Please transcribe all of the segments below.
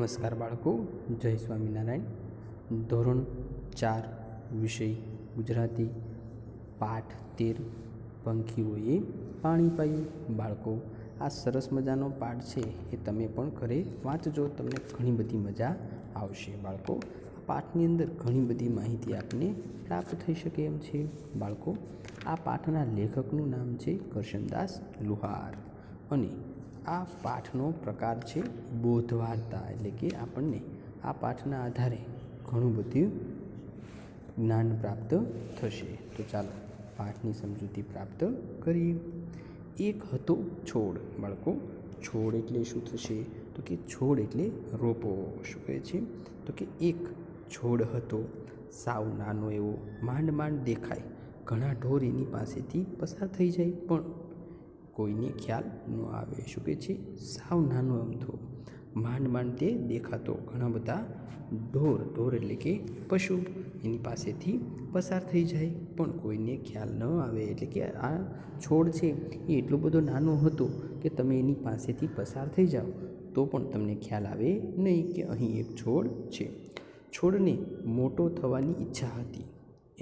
નમસ્કાર બાળકો, જય સ્વામિનારાયણ. ધોરણ 4 વિષય ગુજરાતી, પાઠ 13 પંખીઓએ પાણી પાયું. બાળકો, આ સરસ મજાનો પાઠ છે એ તમે પણ ઘરે વાંચજો, તમને ઘણી બધી મજા આવશે. બાળકો, આ પાઠની અંદર ઘણી બધી માહિતી આપને પ્રાપ્ત થઈ શકે એમ છે. બાળકો, આ પાઠના લેખકનું નામ છે કરશનદાસ લુહાર અને આ પાઠનો પ્રકાર છે બોધ વાર્તા. એટલે કે આપણને આ પાઠના આધારે ઘણું બધું જ્ઞાન પ્રાપ્ત થશે. તો ચાલો પાઠની સમજૂતી પ્રાપ્ત કરીએ. એક હતો છોડ. બાળકો, છોડ એટલે શું થશે? તો કે છોડ એટલે રોપો. શું કહે છે? તો કે એક છોડ હતો, સાવ નાનો એવો, માંડ માંડ દેખાય, ઘણા ઢોર એની પાસેથી પસાર થઈ જાય પણ કોઈને ખ્યાલ ન આવે. શું કહે છે? સાવ નાનો અમથો, માંડ માંડ તે દેખાતો, ઘણા બધા ઢોર એટલે કે પશુ એની પાસેથી પસાર થઈ જાય પણ કોઈને ખ્યાલ ન આવે. એટલે કે આ છોડ છે એ એટલો બધો નાનો હતો કે તમે એની પાસેથી પસાર થઈ જાઓ તો પણ તમને ખ્યાલ આવે નહીં કે અહીં એક છોડ છે. છોડને મોટો થવાની ઈચ્છા હતી,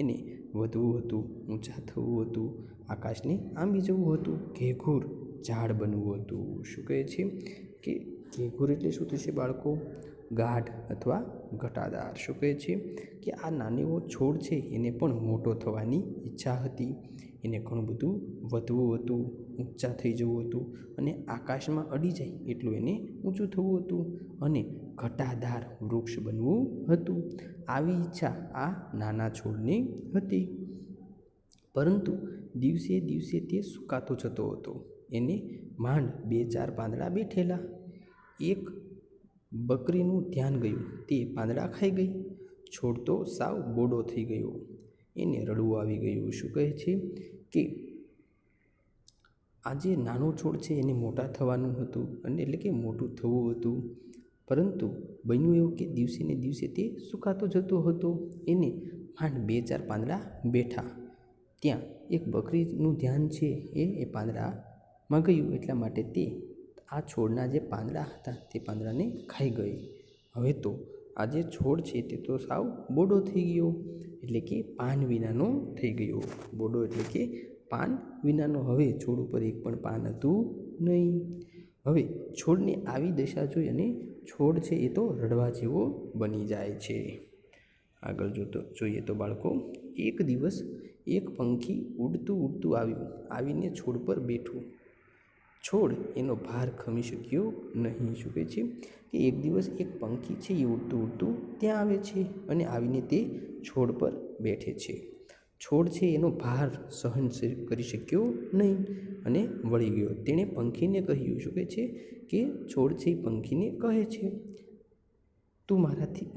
એને વધવું હતું, ઊંચા થવું હતું, આકાશને આંબી જવું હતું, ઘેઘૂર ઝાડ બનવું હતું. શું કહે છે કે ઘેઘૂર એટલે શું થશે બાળકો? ગાઢ અથવા ઘટાદાર. શું કહે છે કે આ નાનો એવો છોડ છે એને પણ મોટો થવાની ઈચ્છા હતી, એને ઘણું બધું વધવું હતું, ઊંચા થઈ જવું હતું અને આકાશમાં અડી જાય એટલું એને ઊંચું થવું હતું અને ઘટાદાર વૃક્ષ બનવું હતું. આવી ઈચ્છા આ નાના છોડને હતી. પરંતુ દિવસે દિવસે તે સુકાતો જતો હતો. એને માંડ 2-4 પાંદડા બેઠેલા. એક બકરીનું ધ્યાન ગયું, તે પાંદડા ખાઈ ગઈ. છોડ તો સાવ બોડો થઈ ગયો, એને રડવું આવી ગયું. શું કહે છે કે આ જે નાનો છોડ છે એને મોટા થવાનું હતું અને એટલે કે મોટું થવું હતું, પરંતુ બન્યું એવું કે દિવસે ને દિવસે તે સુકાતો જતો હતો. એને માંડ 2-4 પાંદડા બેઠા. ત્યાં એક બકરીનું ધ્યાન છે એ પાંદડામાં ગયું, એટલા માટે તે આ છોડના જે પાંદડા હતા તે પાંદડાને ખાઈ ગઈ. હવે તો આ જે છોડ છે તે તો સાવ બોડો થઈ ગયો, એટલે કે પાન વિનાનો થઈ ગયો. બોડો એટલે કે પાન વિનાનો. હવે છોડ ઉપર એક પણ પાન હતું નહીં. હવે છોડની આવી દશા જોઈ અને છોડ છે એ તો રડવા જેવો બની જાય છે. આગળ જોઈએ તો બાળકો, એક દિવસ એક પંખી ઉડતું ઉડતું આવ્યું, આવીને છોડ પર બેઠું. છોડ એનો ભાર ખમી શક્યો નહીં. શું કહે છે કે એક દિવસ એક પંખી છે એ ઉડતું ઉડતું ત્યાં આવે છે અને આવીને તે છોડ પર બેઠે છે. છોડ છે એનો ભાર સહન કરી શક્યો નહીં અને વળી ગયો. તેણે પંખીને કહ્યું. શું કહે છે કે છોડ છે એ પંખીને કહે છે, તું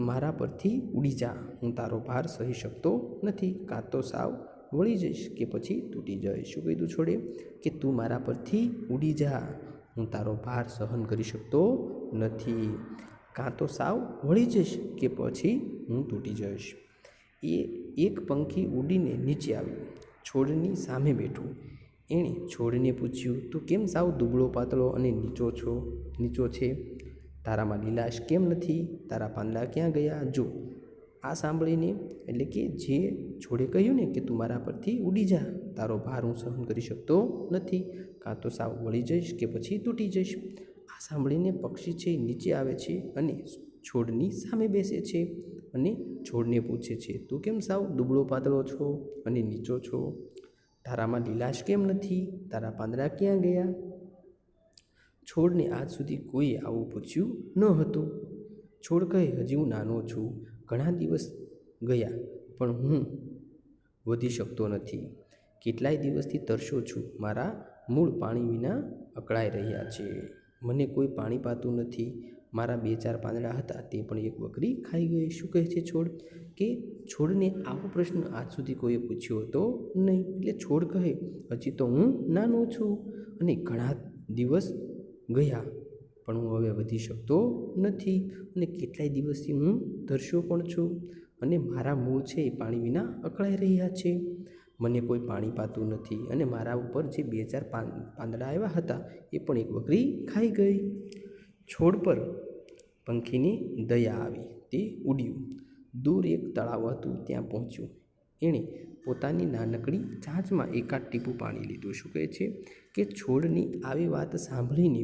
મારા પરથી ઉડી જા, હું તારો ભાર સહી શકતો નથી, કાં તો સાવ વળી જઈશ કે પછી તૂટી જઈશ. શું કીધું છોડે? કે તું મારા પરથી ઉડી જા, હું તારો ભાર સહન કરી શકતો નથી, કાં તો સાવ વળી જઈશ કે પછી હું તૂટી જઈશ. એ એક પંખી ઉડીને નીચે આવ્યું, છોડની સામે બેઠું. એણે છોડને પૂછ્યું, તું કેમ સાવ દુબળો પાતળો અને નીચો છે? તારામાં લીલાશ કેમ નથી? તારા પાંદડા ક્યાં ગયા? જો. આ સાંભળીને એટલે કે જે છોડે કહ્યું ને કે તું મારા પરથી ઉડી જા, તારો ભાર હું સહન કરી શકતો નથી, કાં તો સાવ વળી જઈશ કે પછી તૂટી જઈશ. આ સાંભળીને પક્ષી છે નીચે આવે છે અને છોડની સામે બેસે છે અને છોડને પૂછે છે, તું કેમ સાવ દુબળો પાતળો છો અને નીચો છો? તારામાં લીલાશ કેમ નથી? તારા પાંદડા ક્યાં ગયા? છોડને આજ સુધી કોઈએ આવું પૂછ્યું ન હતું. છોડ કહે, હજી હું નાનો છું, ઘણા દિવસ ગયા પણ હું વધી શકતો નથી, કેટલાય દિવસથી તરસ્યો છું, મારા મૂળ પાણી વિના અકળાઈ રહ્યા છે, મને કોઈ પાણી પાતું નથી, મારા 2-4 પાંદડા હતા તે પણ એક બકરી ખાઈ ગઈ. શું કહે છે છોડ? કે છોડને આવો પ્રશ્ન આજ સુધી કોઈએ પૂછ્યો હતો નહીં. એટલે છોડ કહે, હજી તો હું નાનો છું અને ઘણા દિવસ ગયા પણ હું હવે વધી શકતો નથી અને કેટલાય દિવસથી હું તરસ્યો પણ છું અને મારા મૂળ છે એ પાણી વિના અકળાઈ રહ્યા છે, મને કોઈ પાણી પાતું નથી અને મારા ઉપર જે 2-4 પાંદડા આવ્યા હતા એ પણ એક બકરી ખાઈ ગઈ. છોડ પર પંખીને દયા આવી, તે ઉડ્યું. દૂર એક તળાવ હતું, ત્યાં પહોંચ્યું. એણે પોતાની નાનકડી ચાંચમાં એકાદ ટીપું પાણી લીધું. શું કહે છે કે છોડની આવી વાત સાંભળીને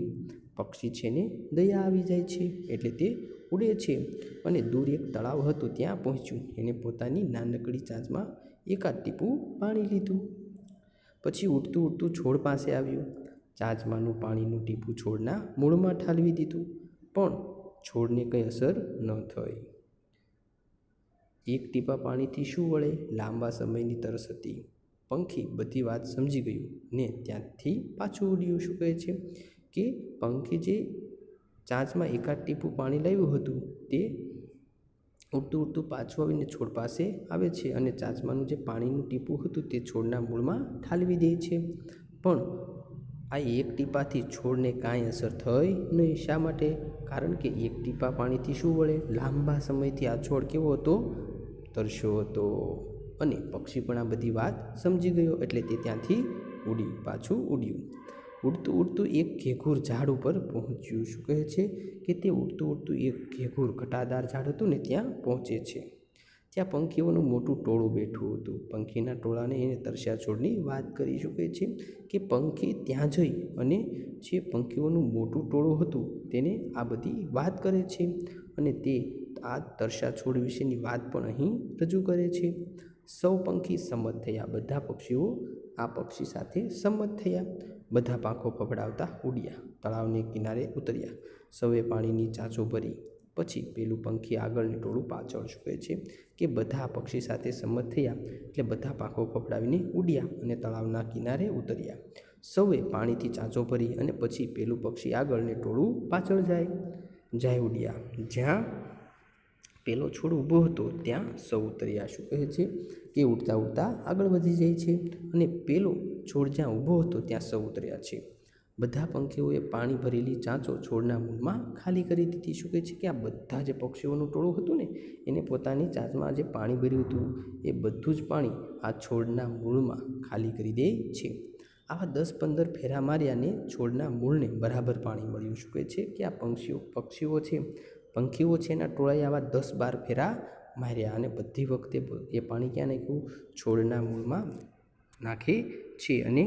પક્ષી છે ને દયા આવી જાય છે, એટલે તે ઉડે છે અને દૂર એક તળાવ હતું, ત્યાં પહોંચ્યું. એણે પોતાની નાનકડી ચાંચમાં એકાદ ટીપું પાણી લીધું. પછી ઉડતું ઉડતું છોડ પાસે આવ્યું. ચાંચમાંનું પાણીનું ટીપું છોડના મૂળમાં ઠાલવી દીધું, પણ છોડને કંઈ અસર ન થઈ. એક ટીપા પાણીથી શું વળે? લાંબા સમયની તરસ હતી. પંખી બધી વાત સમજી ગયું ને ત્યાંથી પાછું ઉડ્યું. શું કહે છે કે પંખી જે ચાંચમાં એકાદ ટીપું પાણી લાવ્યું હતું, તે ઉડતું ઉડતું પાછું આવીને છોડ પાસે આવે છે અને ચાંચમાંનું જે પાણીનું ટીપું હતું તે છોડના મૂળમાં ઠાલવી દે છે. પણ આ એક ટીપાથી છોડને કાંઈ અસર થઈ નહીં. શા માટે? કારણ કે એક ટીપા પાણીથી શું વળે? લાંબા સમયથી આ છોડ કેવો હતો? તરસ્યો હતો. અને પક્ષી પણ આ બધી વાત સમજી ગયો, એટલે તે ત્યાંથી પાછું ઉડ્યું. ઉડતું ઉડતું એક ઘેઘૂર ઝાડ ઉપર પહોંચ્યું. શું કહે છે કે તે ઉડતું ઉડતું એક ઘેઘૂર ઘટાદાર ઝાડ હતું ને ત્યાં પહોંચે છે. ત્યાં પંખીઓનું મોટું ટોળું બેઠું હતું. પંખીના ટોળાને એને તરસ્યા છોડની વાત કરી. શું કહે છે કે પંખી ત્યાં જઈ અને જે પંખીઓનું મોટું ટોળું હતું તેને આ બધી વાત કરે છે અને તે આ તરસ્યા છોડ વિશેની વાત પણ અહીં રજૂ કરે છે. સૌ પંખી સંમત થયા. બધા પક્ષીઓ આ પક્ષી સાથે સંમત થયા. બધા પાંખો ફફડાવતા ઉડ્યા, તળાવને કિનારે ઉતર્યા. સૌએ પાણીની ચાંચો ભરી. પછી પેલું પંખી આગળ ને ટોળું પાછળ. શું કહે છે કે બધા પક્ષી સાથે સંમત થયા એટલે બધા પાંખો ફફડાવીને ઉડ્યા અને તળાવના કિનારે ઉતર્યા. સૌએ પાણીથી ચાંચો ભરી અને પછી પેલું પક્ષી આગળ ને ટોળું પાછળ જાય ઉડ્યા. જ્યાં પેલો છોડ ઊભો હતો ત્યાં સૌ ઉતર્યા. શું કહે છે કે ઉડતા ઉડતા આગળ વધી જાય છે અને પેલો છોડ જ્યાં ઊભો હતો ત્યાં સૌ ઉતર્યા છે. બધા પંખીઓએ પાણી ભરેલી ચાંચો છોડના મૂળમાં ખાલી કરી દીધી. શું કહે છે કે આ બધા જે પક્ષીઓનું ટોળું હતું ને એને પોતાની ચાંચમાં જે પાણી ભર્યું હતું એ બધું જ પાણી આ છોડના મૂળમાં ખાલી કરી દે છે. આવા 10-15 ફેરા માર્યા ને છોડના મૂળને બરાબર પાણી મળ્યું. શું કહે છે કે આ પંખીઓ છે એના ટોળાએ આવા 10-12 ફેરા માર્યા અને બધી વખતે એ પાણી ક્યાં નાખ્યું? છોડના મૂળમાં નાખે છે અને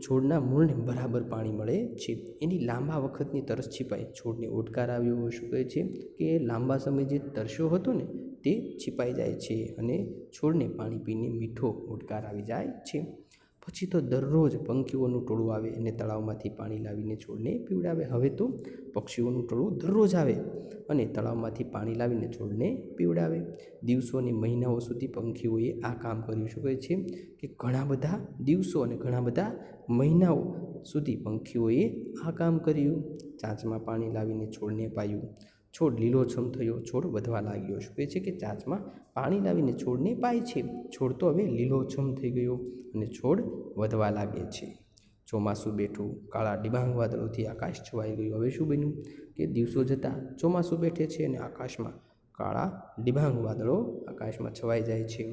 છોડના મૂળને બરાબર પાણી મળે છે. એની લાંબા વખતની તરસ છીપાય. છોડને ઓડકાર આવ્યો. શું કહે છે કે લાંબા સમય જે તરસ્યો હતો ને તે છીપાઈ જાય છે અને છોડને પાણી પીને મીઠો ઓડકાર આવી જાય છે. પછી તો દરરોજ પંખીઓનું ટોળું આવે અને તળાવમાંથી પાણી લાવીને છોડને પીવડાવે. હવે તો પક્ષીઓનું ટોળું દરરોજ આવે અને તળાવમાંથી પાણી લાવીને છોડને પીવડાવે. દિવસો અને મહિનાઓ સુધી પંખીઓએ આ કામ કર્યું. શું કહે છે કે ઘણા બધા દિવસો અને ઘણા બધા મહિનાઓ સુધી પંખીઓએ આ કામ કર્યું. ચાંચમાં પાણી લાવીને છોડને પાયું. છોડ લીલોછમ થયો, છોડ વધવા લાગ્યો. શું કહે છે કે ચાંચમાં પાણી લાવીને છોડને પાય છે. છોડ તો હવે લીલોછમ થઈ ગયો અને છોડ વધવા લાગે છે. ચોમાસું બેઠું. કાળા ડિબાંગ વાદળોથી આકાશ છવાઈ ગયું. હવે શું બન્યું કે દિવસો જતાં ચોમાસું બેઠે છે અને આકાશમાં કાળા ડિબાંગ વાદળો આકાશમાં છવાઈ જાય છે.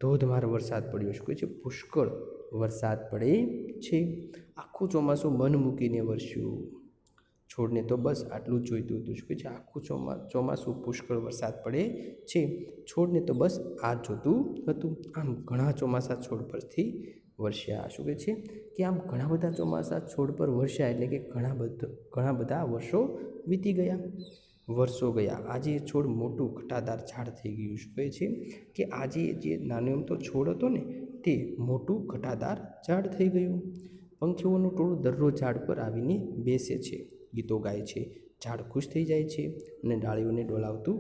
ધોધમાર વરસાદ પડ્યો. શું કહે છે? પુષ્કળ વરસાદ પડે છે. આખું ચોમાસું મન મૂકીને વરસ્યું. છોડને તો બસ આટલું જ જોઈતું હતું. શું કહે છે? આખું ચોમાસું પુષ્કળ વરસાદ પડે છે. છોડને તો બસ આ જ જોતું હતું. આમ ઘણા ચોમાસા છોડ પરથી વરસ્યા. શું કહે છે કે આમ ઘણા બધા ચોમાસા છોડ પર વરસ્યા એટલે કે ઘણા બધા વર્ષો વીતી ગયા. વર્ષો ગયા. આજે એ છોડ મોટું ઘટાદાર ઝાડ થઈ ગયું. શું કહે છે કે આજે જે નાનો એમ તો છોડ હતો ને તે મોટું ઘટાદાર ઝાડ થઈ ગયું. પંખીઓનું ટોળું દરરોજ ઝાડ પર આવીને બેસે છે, ગીતો ગાય છે. ઝાડ ખુશ થઈ જાય છે અને ડાળીઓને ડોલાવતું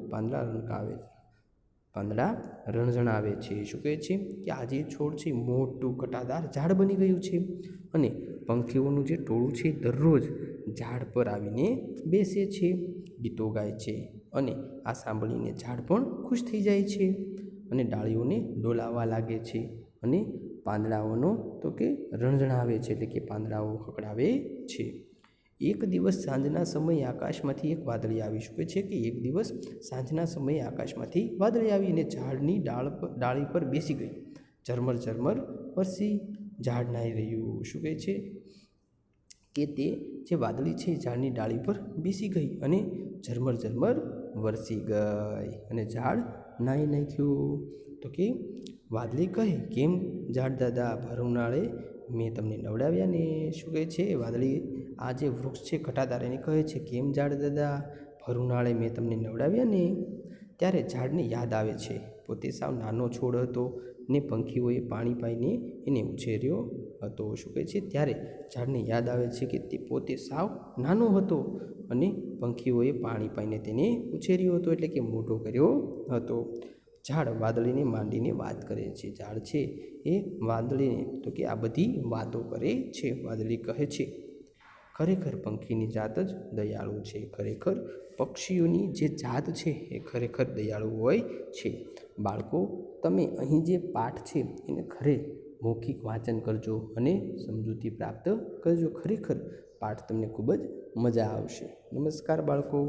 પાંદડા રણઝણાવે છે. શું કહે છે કે આજે છોડ છે મોટું ઘટાદાર ઝાડ બની ગયું છે અને પંખીઓનું જે ટોળું છે દરરોજ ઝાડ પર આવીને બેસે છે, ગીતો ગાય છે અને આ સાંભળીને ઝાડ પણ ખુશ થઈ જાય છે અને ડાળીઓને ડોલાવવા લાગે છે અને પાંદડાઓનો તો કે રણઝણાવે છે, એટલે કે પાંદડાઓ ખકડાવે છે. એક દિવસ સાંજના સમયે આકાશમાંથી એક વાદળી આવી. શું કહે છે કે એક દિવસ સાંજના સમયે આકાશમાંથી વાદળી આવી અને ઝાડની ડાળી પર બેસી ગઈ. ઝરમર ઝરમર વરસી. ઝાડ નાહી રહ્યું. શું કહે છે કે તે જે વાદળી છે એ ઝાડની ડાળી પર બેસી ગઈ અને ઝરમર ઝરમર વરસી ગઈ અને ઝાડ નાહી નાખ્યું. તો કે વાદળી કહે, કેમ ઝાડ દાદા, ભર ઉનાળે મેં તમને નવડાવ્યા ને. શું કહે છે વાદળી? આ જે વૃક્ષ છે ઘટાદાર એને કહે છે, કેમ ઝાડ દાદા, ભર ઉનાળે મેં તમને નવડાવ્યા ને. ત્યારે ઝાડને યાદ આવે છે પોતે સાવ નાનો છોડ હતો ને પંખીઓએ પાણી પાઈને એને ઉછેર્યો હતો. શું કહે છે? ત્યારે ઝાડને યાદ આવે છે કે તે પોતે સાવ નાનો હતો અને પંખીઓએ પાણી પાઈને તેને ઉછેર્યો હતો, એટલે કે મોટો કર્યો હતો. ઝાડ વાદળીને માંડીને વાત કરે છે. ઝાડ છે એ વાદળીને તો કે આ બધી વાતો કરે છે. વાદળી કહે છે, ખરેખર પંખીની જાત જ દયાળુ છે. ખરેખર પક્ષીઓની જે જાત છે એ ખરેખર દયાળુ હોય છે. બાળકો, તમે અહીં જે પાઠ છે એને ઘરે મૌખિક વાંચન કરજો અને સમજૂતી પ્રાપ્ત કરજો. ખરેખર પાઠ તમને ખૂબ જ મજા આવશે. નમસ્કાર બાળકો.